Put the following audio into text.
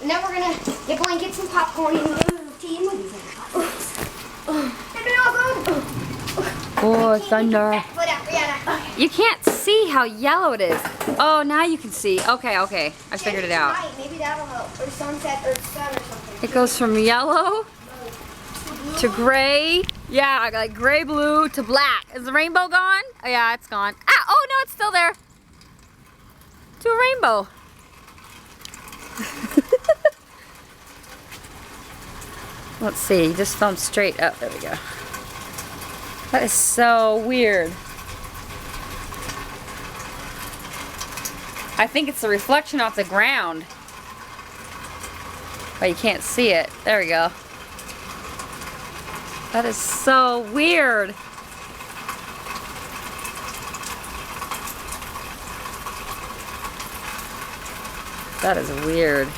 And then we're gonna get blankets and popcorn and tea and movies. Oh, thunder. You can't see how yellow it is. Oh, now you can see. Okay, okay. I figured it out. Maybe that'll help. Or sunset or sun or something. It goes from yellow to gray. Yeah, like gray, blue to black. Is the rainbow gone? Oh, yeah, it's gone. Ah, oh, no, it's still there. To a rainbow. Let's see. Just film straight up. There we go. That is so weird. I think it's the reflection off the ground. But you can't see it. There we go. That is so weird. That is weird.